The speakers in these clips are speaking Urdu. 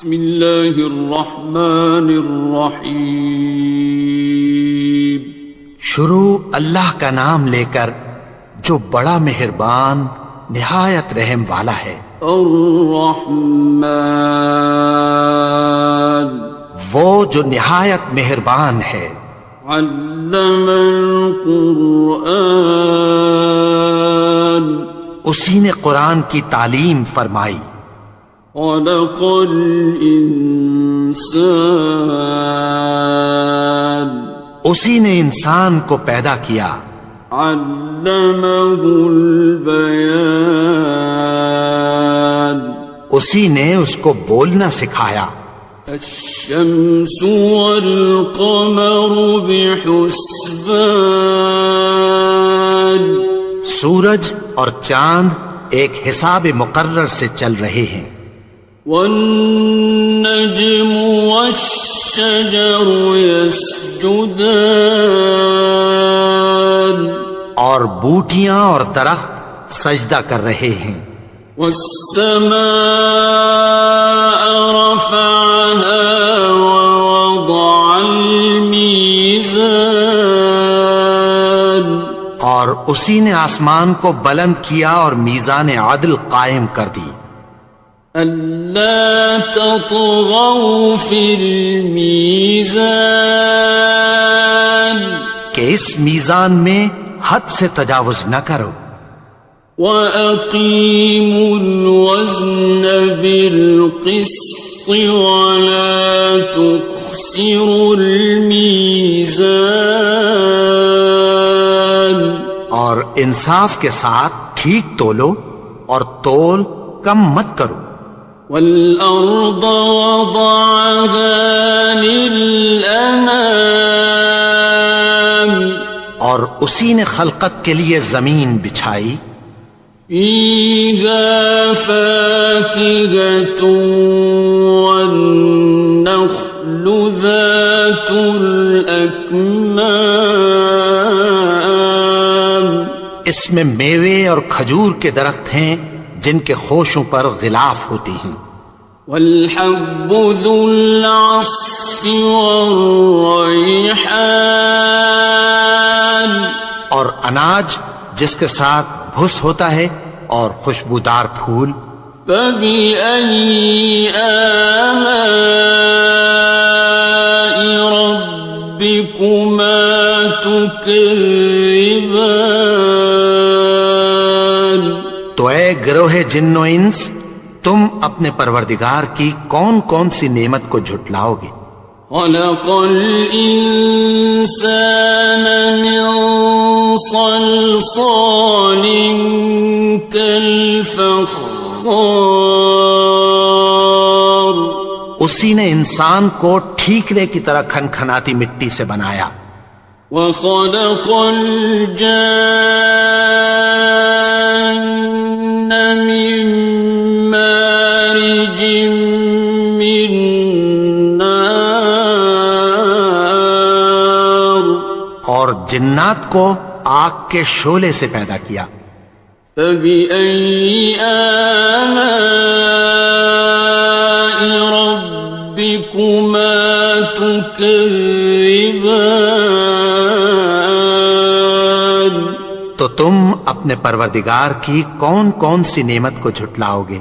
بسم اللہ الرحمن الرحیم. شروع اللہ کا نام لے کر جو بڑا مہربان نہایت رحم والا ہے. الرحمن وہ جو نہایت مہربان ہے. علم القرآن اسی نے قرآن کی تعلیم فرمائی. خلق الانسان اسی نے انسان کو پیدا کیا. علمہ البیان اسی نے اس کو بولنا سکھایا. الشمس والقمر بحسبان سورج اور چاند ایک حساب مقرر سے چل رہے ہیں. والنجم والشجر يسجدان اور بوٹیاں اور درخت سجدہ کر رہے ہیں. والسماء رفعها ووضع الميزان اور اسی نے آسمان کو بلند کیا اور میزان عدل قائم کر دی. ألا تطغوا في الميزان کہ اس میزان میں حد سے تجاوز نہ کرو. وَأَقِيمُوا الْوَزْنَ بِالْقِسْطِ وَلَا تُخْسِرُوا الْمِيزَانَ اور انصاف کے ساتھ ٹھیک تولو اور تول کم مت کرو. وَالْأَرْضَ وَضَعَهَا لِلْأَنَامِ اور اسی نے خلقت کے لیے زمین بچھائی. فِيهَا فَاكِهَةٌ وَالنَّخْلُ ذَاتُ الْأَكْمَامِ اس میں میوے اور کھجور کے درخت ہیں جن کے خوشوں پر غلاف ہوتی ہیں. وَالْحَبُّ ذُو الْعَصْفِ وَالرَّيْحَانِ اور اناج جس کے ساتھ بھس ہوتا ہے اور خوشبودار پھول. فَبِأَيِّ آلَاءِ رَبِّكُمَا تُكَذِّبَانِ تو اے گروہ جن و انس تم اپنے پروردگار کی کون کون سی نعمت کو جھٹلاؤ گے. خَلَقَ الْإِنسَانَ مِنْ صَلْصَالٍ كَالْفَخَّارِ اسی نے انسان کو ٹھیکرے کی طرح کھنکھناتی مٹی سے بنایا. وَخَلَقَ الْجَانَّ مِن مَّارِجٍ مِّن نَّارٍ اور جنات کو آگ کے شعلے سے پیدا کیا. فَبِأَيِّ آلَاءِ رَبِّكُمَا تُكَذِّبَانِ تو تم اپنے پروردگار کی کون کون سی نعمت کو جھٹلاؤ گے.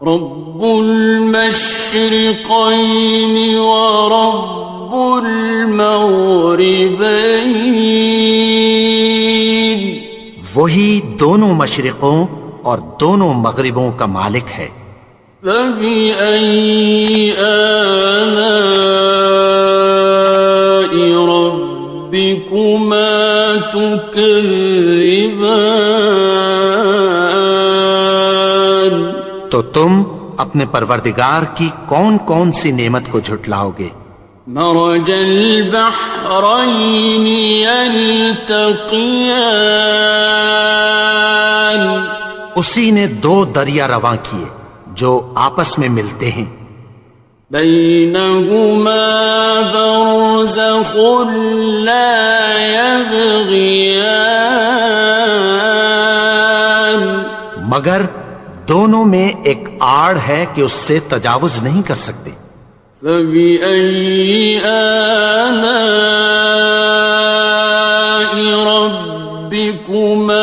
رب المشرقین ورب المغربین وہی دونوں مشرقوں اور دونوں مغربوں کا مالک ہے. فَبِأَيِّ آلَاءِ رَبِّكُمَا تُكَذِّبَانِ تو تم اپنے پروردگار کی کون کون سی نعمت کو جھٹلاؤ گے. مرج البحرین یلتقیان اسی نے دو دریا رواں کیے جو آپس میں ملتے ہیں. بینہما برزخ لا یبغیان مگر دونوں میں ایک آڑ ہے کہ اس سے تجاوز نہیں کر سکتے. فبأي آلاء ربكما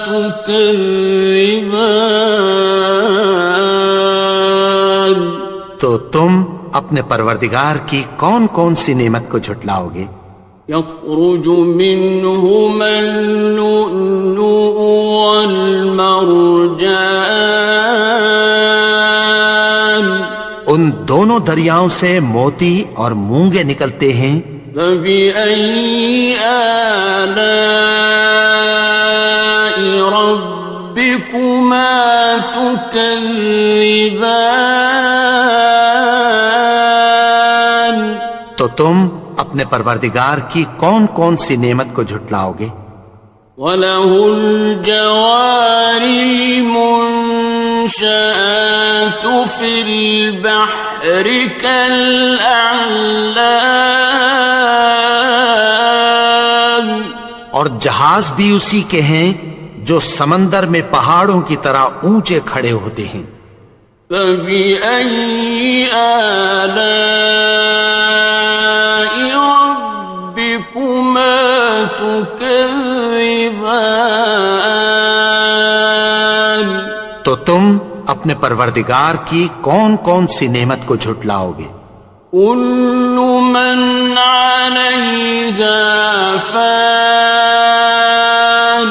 تكذبان. تو تم اپنے پروردگار کی کون کون سی نعمت کو جھٹلاؤ گے؟ يخرج منهما اللؤلؤ والمرجان. ان دونوں دریاؤں سے موتی اور مونگے نکلتے ہیں. فبأي آلاء ربكما تكذبان. تو تم اپنے پروردگار کی کون کون سی نعمت کو جھٹلاؤ گے؟ وَلَهُ الْجَوَارِ الْمُنشَآتُ فِي الْبَحْرِ كَالْأَعْلَامِ. اور جہاز بھی اسی کے ہیں جو سمندر میں پہاڑوں کی طرح اونچے کھڑے ہوتے ہیں. فَبِأَيِّ آلَاءِ رَبِّكُمَا تُكَذِّبَانِ. تو تم اپنے پروردگار کی کون کون سی نعمت کو جھٹلاؤ گے؟ كُلُّ مَنْ عَلَيْهَا فَانٍ.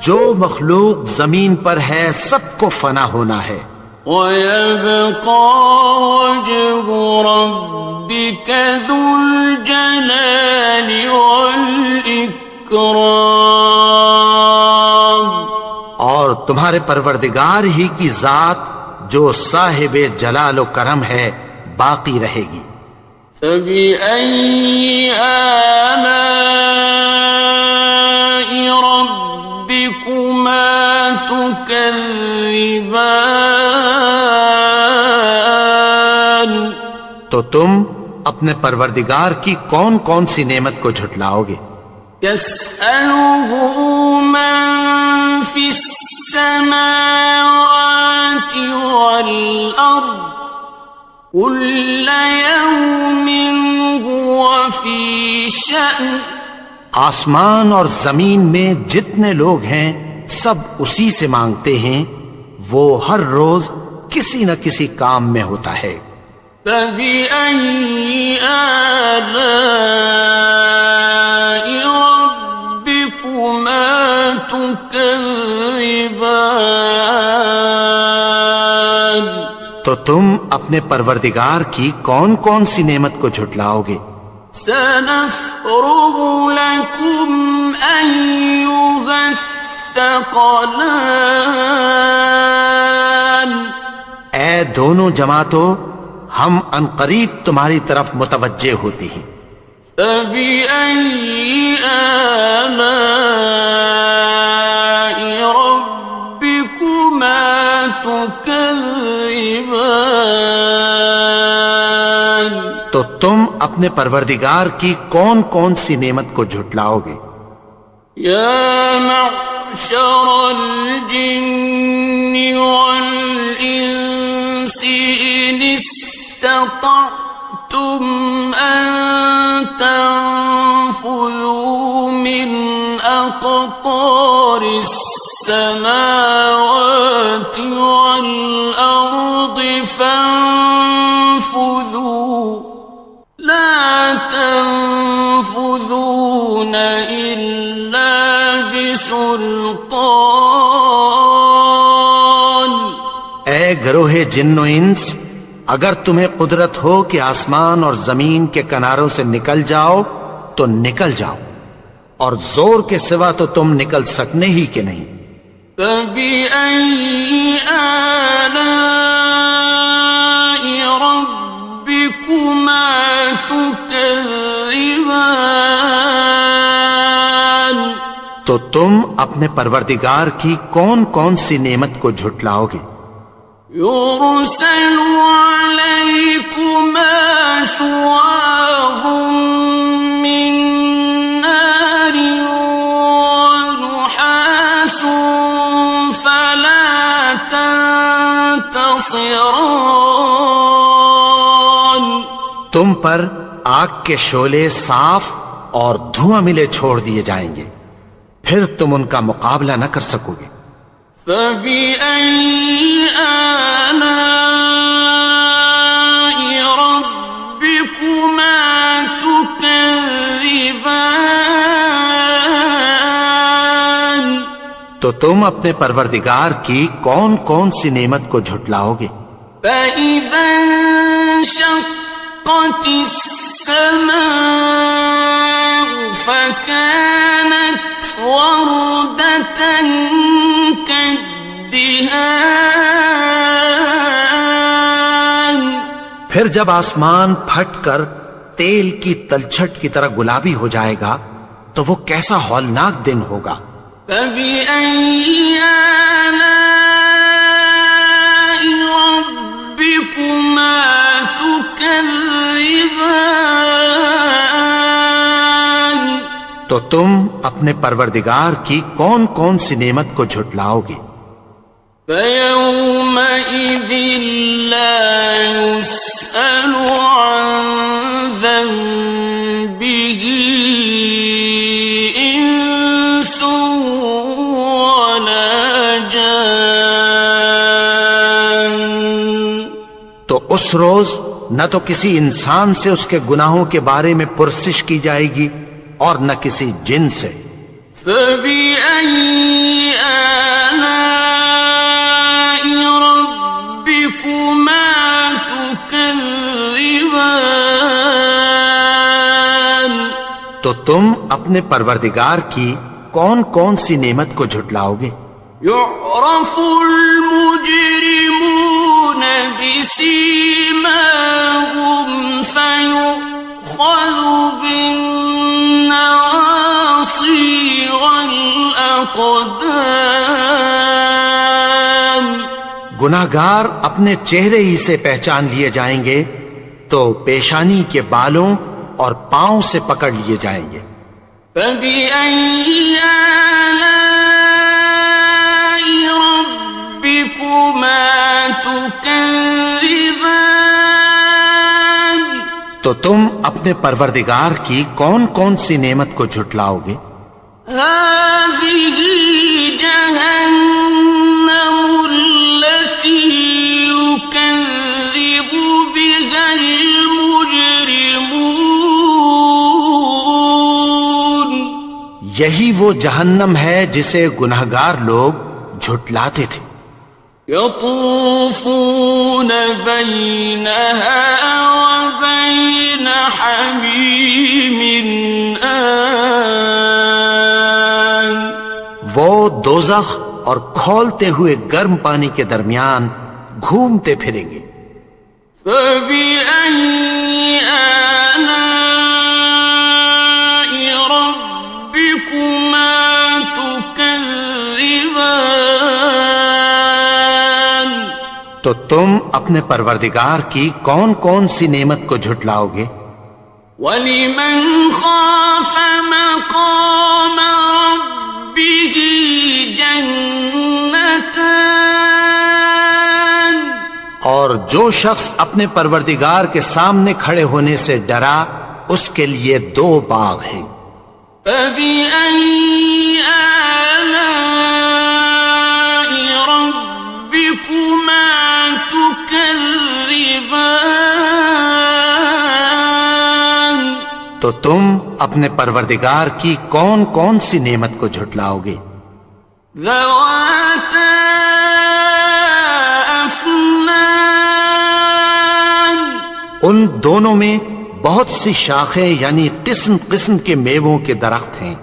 جو مخلوق زمین پر ہے سب کو فنا ہونا ہے. وَيَبْقَى وَجْهُ رَبِّكَ ذُو الْجَلَالِ وَالْإِكْرَامِ. اور تمہارے پروردگار ہی کی ذات جو صاحب جلال و کرم ہے باقی رہے گی. فَبِأَيِّ آلَاءِ رَبِّكُمَا تُكَذِّبَانِ. تو تم اپنے پروردگار کی کون کون سی نعمت کو جھٹلاؤ گے؟ يَسْأَلُهُ مَن فِي السَّمَاوَاتِ وَالْأَرْضِ كُلَّ يَوْمٍ هُوَ فِي شَأْنٍ. آسمان اور زمین میں جتنے لوگ ہیں سب اسی سے مانگتے ہیں، وہ ہر روز کسی نہ کسی کام میں ہوتا ہے. فَبِأَيِّ آلَاءِ رَبِّكُمَا تُكَذِّبَانِ. تو تم اپنے پروردگار کی کون کون سی نعمت کو جھٹلاؤ گے؟ سَنَفْرُغُ لَكُمْ أَيُّهَ الثَّقَلَانِ. اے دونوں جماعتوں، ہم عنقریب تمہاری طرف متوجہ ہوتے ہیں. فَبِأَيِّ آلَاءِ رَبِّكُمَا تُكَذِّبَانِ. تو تم اپنے پروردگار کی کون کون سی نعمت کو جھٹلاؤ گے؟ يَا مَعْشَرَ الْجِنِّ وَالْإِنسِ إِنِ اسْتَطَعْتُمْ أَن تَنفُذُوا مِنْ أَقْطَارِ السَّمَاوَاتِ وَالْأَرْضِ فَانفُذُوا لَا تَنفُذُونَ إِلَّا بِسُلْطَانٍ. اے گروہ جن و انس، اگر تمہیں قدرت ہو کہ آسمان اور زمین کے کناروں سے نکل جاؤ تو نکل جاؤ، اور زور کے سوا تو تم نکل سکنے ہی کہ نہیں. فَبِأَيِّ آلَاءِ رَبِّكُمَا تُكَذِّبَانِ. تو تم اپنے پروردگار کی کون کون سی نعمت کو جھٹلاؤ گے؟ يُرْسَلُ عَلَيْكُمَا شُوَاظٌ مِّن نَّارٍ وَنُحَاسٌ فَلَا تم پر آگ کے شعلے صاف اور دھواں ملے چھوڑ دیے جائیں گے، پھر تم ان کا مقابلہ نہ کر سکو گے۔ فَبِأَيِّ آلَاءِ رَبِّكُمَا تُكَذِّبَانِ؟ تو تم اپنے پروردگار کی کون کون سی نعمت کو جھٹلاؤ گے؟ فَإِذَا انشَقَّتِ السَّمَاءُ فَكَانَتْ وَرْدَةً كَالدِّهَانِ، پھر جب آسمان پھٹ کر تیل کی تلچھٹ کی طرح گلابی ہو جائے گا تو وہ کیسا ہولناک دن ہوگا۔ فَبِأَيِّ آلَاءِ رَبِّكُمَا تُكَذِّبَانِ؟ تو تم اپنے پروردگار کی کون کون سی نعمت کو جھٹلاؤ گے؟ فَيَوْمَئِذٍ لَا يُسْأَلُ عَنْ ذَنبِهِ إِنسٌ وَلَا جَانٌ۔ تو اس روز نہ تو کسی انسان سے اس کے گناہوں کے بارے میں پرسش کی جائے گی اور نہ کسی جن سے۔ فَبِأَيِّ آلَاءِ رَبِّكُمَا تُكَذِّبَانِ؟ تو تم اپنے پروردگار کی کون کون سی نعمت کو جھٹلاؤ گے؟ يُعْرَفُ الْمُجْرِمُونَ بِسِيمَاهُمْ فَيُؤْخَذُ بِالنَّوَاصِي وَالْأَقْدَامِ۔ گناہگار اپنے چہرے ہی سے پہچان لیے جائیں گے تو پیشانی کے بالوں اور پاؤں سے پکڑ لیے جائیں گے۔ فَبِأَيِّ آلَاءِ رَبِّكُمَا تُكَذِّبَانِ؟ تو تم اپنے پروردگار کی کون کون سی نعمت کو جھٹلاؤ گے؟ هَٰذِهِ جَهَنَّمُ الَّتِي يُكَذِّبُ بِهَا الْمُجْرِمُونَ۔ یہی وہ جہنم ہے جسے گناہگار لوگ جھٹلاتے تھے۔ يَطُوفُونَ بَيْنَهَا وَبَيْنَ حَمِيمٍ آنٍ۔ وہ دوزخ اور کھولتے ہوئے گرم پانی کے درمیان گھومتے پھریں گے۔ فَبِأَيِّ آلَاءِ رَبِّكُمَا تُكَذِّبَانِ؟ تو تم اپنے پروردگار کی کون کون سی نعمت کو جھٹلاؤ گے؟ وَلِمَنْ خَافَ مَقَامَ رَبِّهِ جَنَّتَانِ؟ اور جو شخص اپنے پروردگار کے سامنے کھڑے ہونے سے ڈرا اس کے لیے دو باغ ہیں۔ فَبِأَيِّ آلَاءِ رَبِّكُمَا تُكَذِّبَانِ؟ تو تم اپنے پروردگار کی کون کون سی نعمت کو جھٹلاؤ گے؟ ذَوَاتَا أَفْنَانٍ؟ ان دونوں میں بہت سی شاخیں یعنی قسم قسم کے میووں کے درخت ہیں۔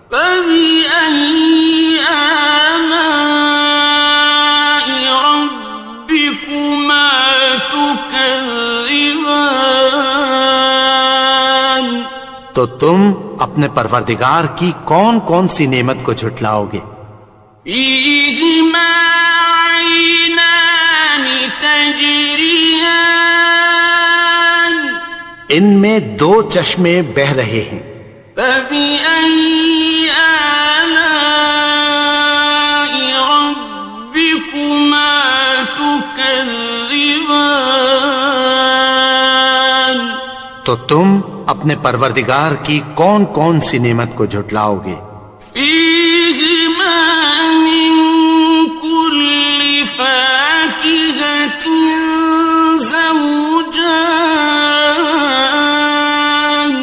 فَبِأَيِّ آلَاءِ رَبِّكُمَا تُكَذِّبَانِ؟ تو تم اپنے پروردگار کی کون کون سی نعمت کو جھٹلاؤ گے؟ فِيهِمَا عَيْنَانِ تَجْرِيَانِ؟ ان میں دو چشمے بہہ رہے ہیں۔ فَبِأَيِّ آلَاءِ رَبِّكُمَا تُكَذِّبَانِ؟ تو تم اپنے پروردگار کی کون کون سی نعمت کو جھٹلاؤ گے؟ فيهما من كل فاكهة زوجان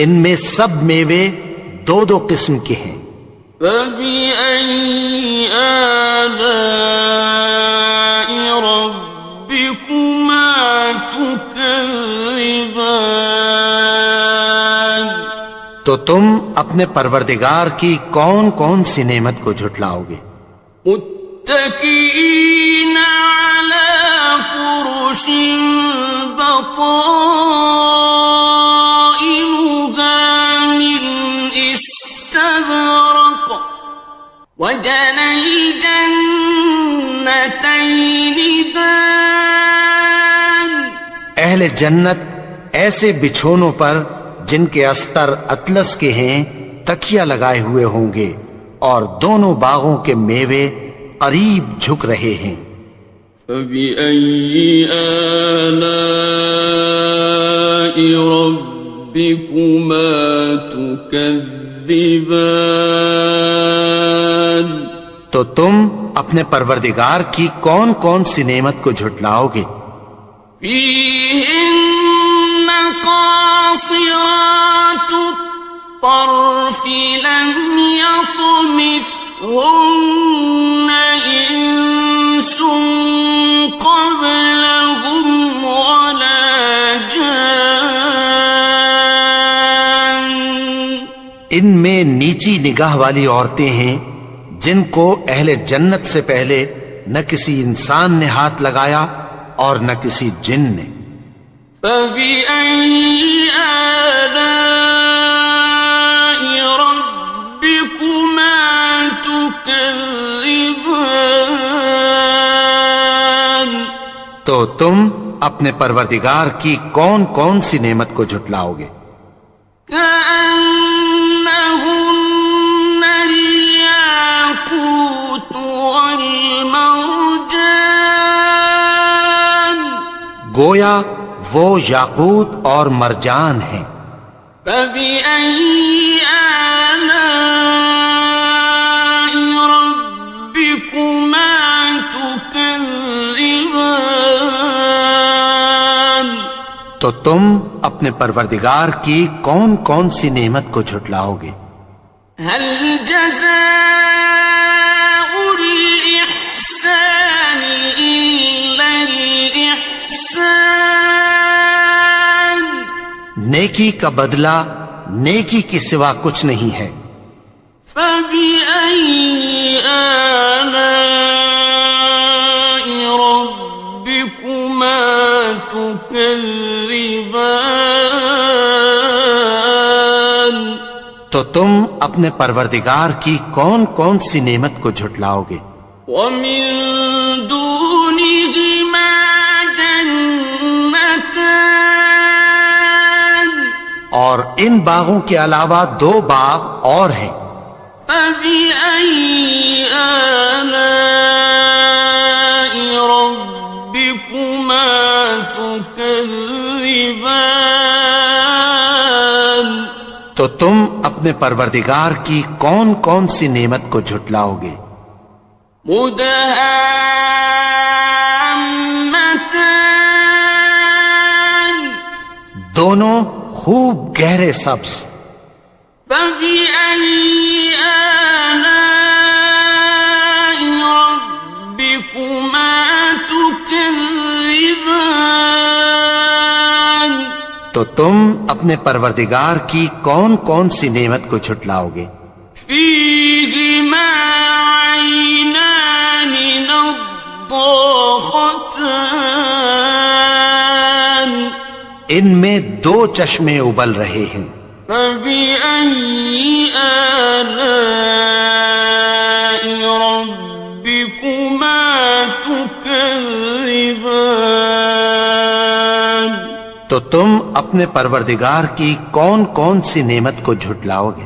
ان میں سب میوے دو دو قسم کے ہیں. فبأي آلاء ربكما تكذبان تو تم اپنے پروردگار کی کون کون سی نعمت کو جھٹلاؤ گے؟ متكئين على فرش بطائنها من استبرق وجنى الجنتين دان اہل جنت ایسے بچھونوں پر جن کے استر اطلس کے ہیں تکیہ لگائے ہوئے ہوں گے اور دونوں باغوں کے میوے قریب جھک رہے ہیں. فبأي آلاء ربكما تكذبان تو تم اپنے پروردگار کی کون کون سی نعمت کو جھٹلاؤ گے؟ فيهن قاصرات الطرف لم يطمثهن إنس قبلهم ولا جان ان میں نیچی نگاہ والی عورتیں ہیں جن کو اہل جنت سے پہلے نہ کسی انسان نے ہاتھ لگایا اور نہ کسی جن نے. فبأي آلاء ربكما تكذبان تو تم اپنے پروردگار کی کون کون سی نعمت کو جھٹلاؤ گے؟ كأنهن الياقوت والمرجان گویا وہ یاقوت اور مرجان ہیں. فبأي آلاء ربكما تكذبان تو تم اپنے پروردگار کی کون کون سی نعمت کو جھٹلاؤ گے؟ هل جزاء الإحسان إلا الإحسان نیکی کا بدلہ نیکی کے سوا کچھ نہیں ہے. فبأي آلاء ربكما تكذبان تو تم اپنے پروردگار کی کون کون سی نعمت کو جھٹلاؤ گے؟ ومن دونهما جنتان اور ان باغوں کے علاوہ دو باغ اور ہیں. فبأي آلاء ربكما تكذبان تو تم اپنے پروردگار کی کون کون سی نعمت کو جھٹلاؤ گے؟ مدهامتان دونوں خوب گہرے سبز. فبأي آلاء ربكما تكذبان تو تم اپنے پروردگار کی کون کون سی نعمت کو جھٹلاؤ گے؟ فيهما عينان نضاختان ان میں دو چشمے ابل رہے ہیں. فبأي آلاء ربكما تكذبان تو تم اپنے پروردگار کی کون کون سی نعمت کو جھٹلاؤ گے؟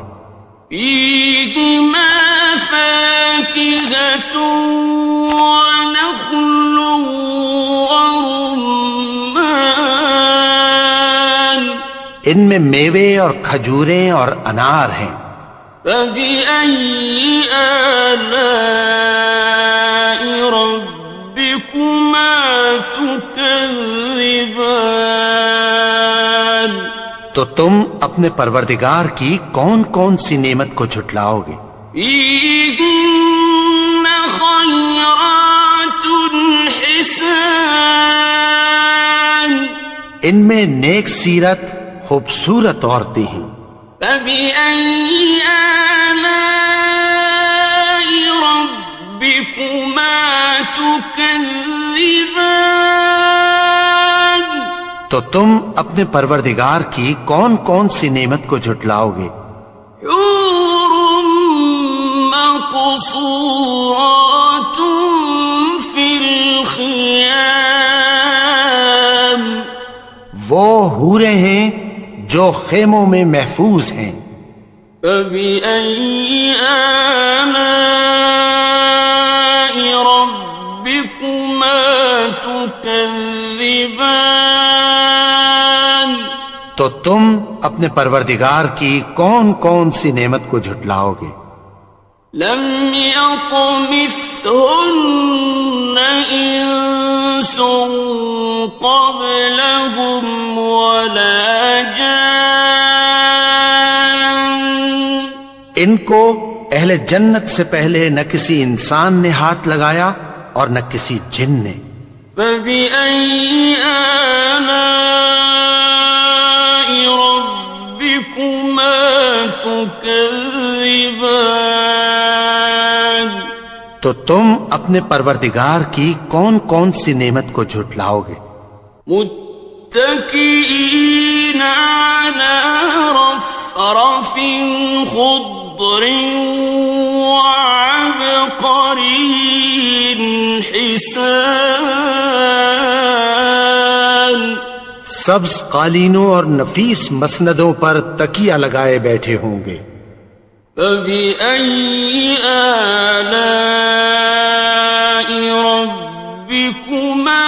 فيهما فاكهة ونخل ورمان ان میں میوے اور کھجوریں اور انار ہیں. فبأي آلاء ربكما تكذبان. تو تم اپنے پروردگار کی کون کون سی نعمت کو جھٹلاؤ گے؟ فيهن خيرات حسان. ان میں نیک سیرت خوبصورت عورتیں ہیں. فبأي آلاء ربكما تكذبان. تو تم اپنے پروردگار کی کون کون سی نعمت کو جھٹلاؤ گے؟ حور مقصورات في الخيام. وہ حوریں ہیں جو خیموں میں محفوظ ہیں. فبأي آلاء ربكما تكذبان. تو تم اپنے پروردگار کی کون کون سی نعمت کو جھٹلاؤ گے؟ لم يطمثهن إنس قبلهم ولا جان. ان کو اہل جنت سے پہلے نہ کسی انسان نے ہاتھ لگایا اور نہ کسی جن نے. فبأي آلاء ربكما تكذبان. تو تم اپنے پروردگار کی کون کون سی نعمت کو جھٹلاؤ گے؟ متكئين على رفرف خضر وعبقري حسان. سبز قالینوں اور نفیس مسندوں پر تکیہ لگائے بیٹھے ہوں گے. فبأي آلاء ربكما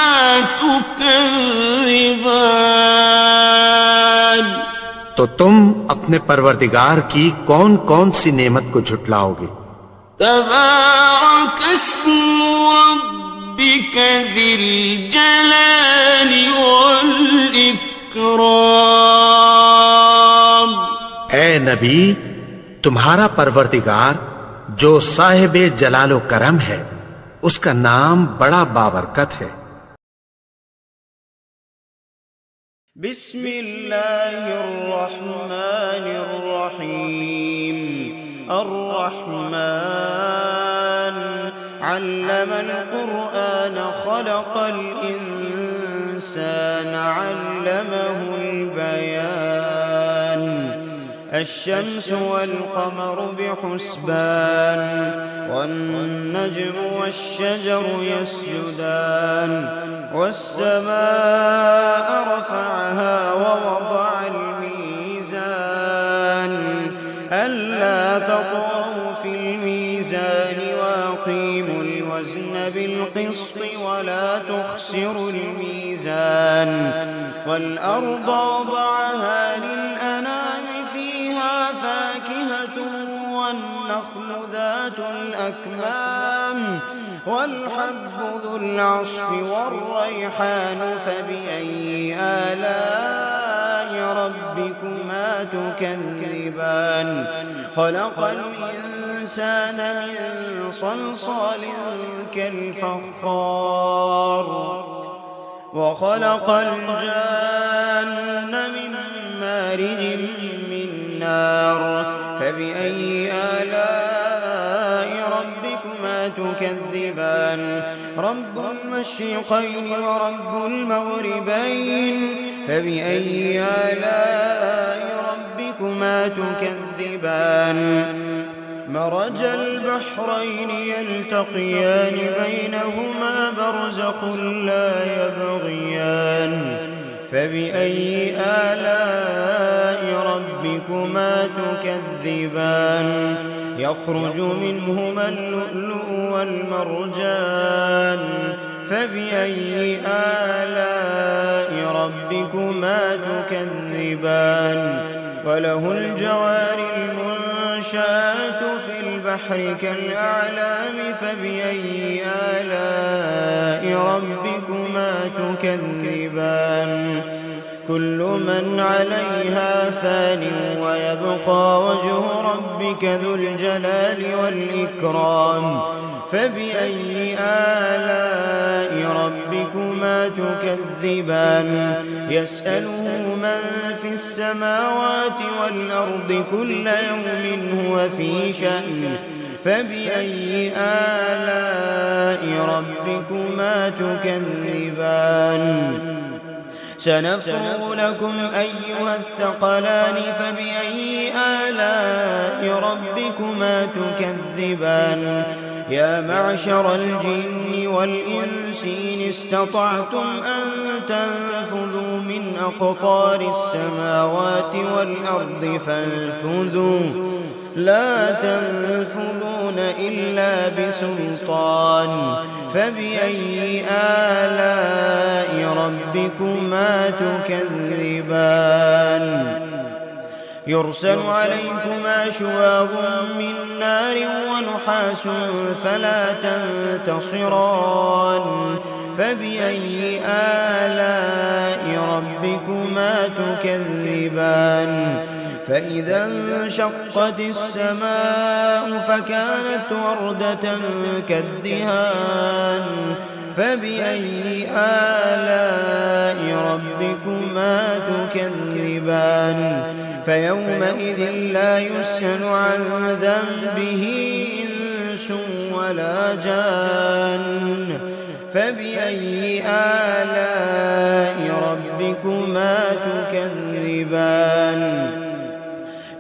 تكذبان. تو تم اپنے پروردگار کی کون کون سی نعمت کو جھٹلاؤ گے؟ تبارك اسم ربك ذي الجلال والإكرام. اے نبی، تمہارا پروردگار جو صاحب جلال و کرم ہے، اس کا نام بڑا بابرکت ہے. بسم اللہ الرحمن الرحیم. الرحمن علم القرآن خلق الإنسان علمه البيان. الشمس والقمر بحسبان والنجم والشجر يسجدان والسماء رفعها ووضع الميزان ألا تطغوا في الميزان وأقيموا الوزن بالقسط ولا تخسروا الميزان والأرض وضعها للأنام فيها فاكهة والنخل ذات الأكمام والحب ذو العصف والريحان. فبأي آلاء ربكما تكذبان. خلق الإنسان من صلصال كالفخار وخلق الجان من مارج من نار. فبأي آلاء ربكما تكذبان. رب المشرقين ورب المغربين. فبأي آلاء ربكما تكذبان. مرج البحرين يلتقيان بينهما برزخ لا يبغيان. فبأي آلاء ربكما تكذبان. يخرج منهما اللؤلؤ والمرجان. فبأي آلاء ربكما تكذبان وله الجوار المنشآت في البحر كالأعلام فبأي آلاء ربكما تكذبان كل من عليها فان ويبقى وجه ربك ذو الجلال والإكرام فبأي آلاء ربكما تكذبان يسأله من في السماوات والأرض كل يوم هو في شأن فبأي آلاء ربكما تكذبان سنفرغ لكم أيها الثقلان فبأي آلاء ربكما تكذبان يا معشر الجن والإنس إن استطعتم أن تنفذوا من أقطار السماوات والأرض فانفذوا لا تنفذون إلا بسلطان فبأي آلاء ربكما تكذبان يرسل عليكما شواظ من نار ونحاس فلا تنتصران فبأي آلاء ربكما تكذبان فإذا انشقت السماء فكانت وردة كالدهان فبأي آلاء ربكما تكذبان فيومئذ لا يسأل عن ذنبه إنس ولا جان فبأي آلاء ربكما تكذبان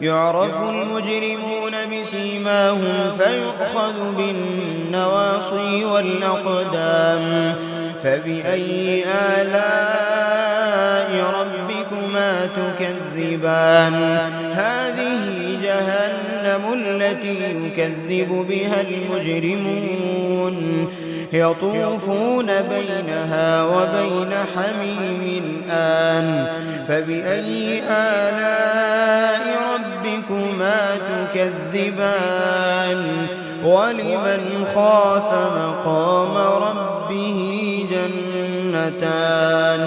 يعرف المجرمون بسيماهم فيؤخذ بالنواصي والأقدام فبأي آلاء ربكما تكذبان هذه جهنم التي يكذب بها المجرمون يطوفون بينها وبين حميم آن فبأي آلاء ربكما تكذبان ولمن خاف مقام ربه جنتان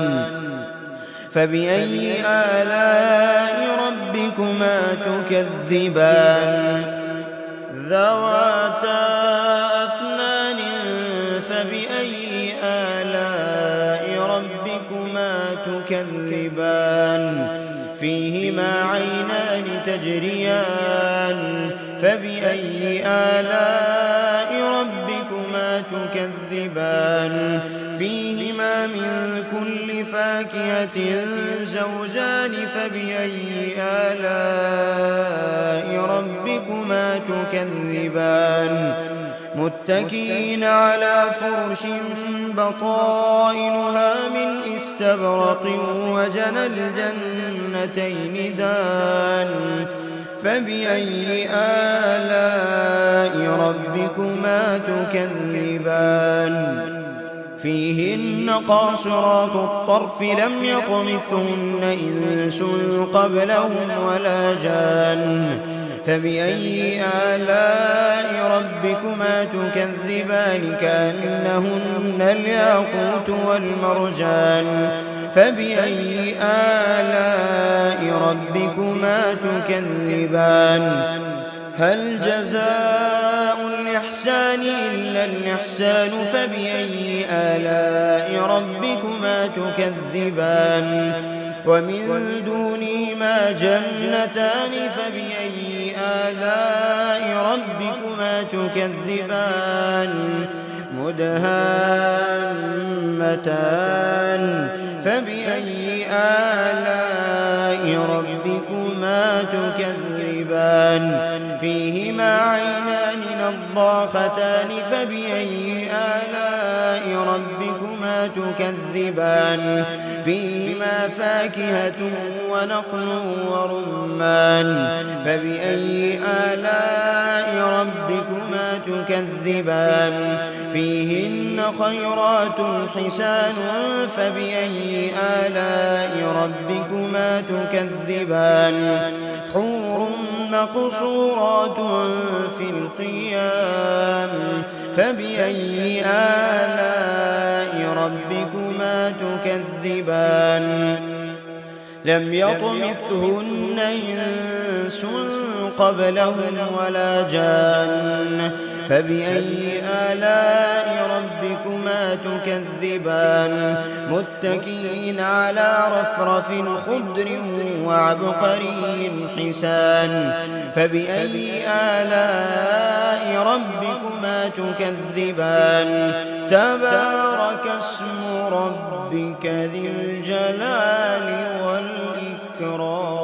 فبأي آلاء ربكما تكذبان ذواتا أفنان فبأي آلاء ربكما تكذبان فيهما عينان تجريان فبأي آلاء ربكما تكذبان فيهما من كل فاكهة زوجان فبأي آلاء ربكما تكذبان متكئين على فرش بطائنها من استبرق وجنى الجنتين دان فبأي آلاء ربكما تكذبان فيهن قاصرات الطرف لم يطمثهن إنس قبلهم ولا جان فبأي آلاء ربكما تكذبان كأنهن الياقوت والمرجان فبأي آلاء ربكما تكذبان هل جزاء الإحسان إلا الإحسان فبأي آلاء ربكما تكذبان ومن دونهما جنتان فبأي آلاء ربكما تكذبان مدهامتان فبأي آلاء ربكما تكذبان فيهما عينان نضاختان فبأي آلاء ربكما تكذبان تكذبان فيهما فاكهة ونخل ورمان فبأي آلاء ربكما تكذبان فيهن خيرات حسان فبأي آلاء ربكما تكذبان حور مقصورات في الخيام فبأي آلاء ربكما تكذبان لم يطمثهن إنس قبلهم ولا جان فبأي آلاء ربكما تكذبان متكئين على رفرف خضر وعبقري حسان فبأي آلاء ربكما تكذبان تبارك اسم ربك ذي الجلال والإكرام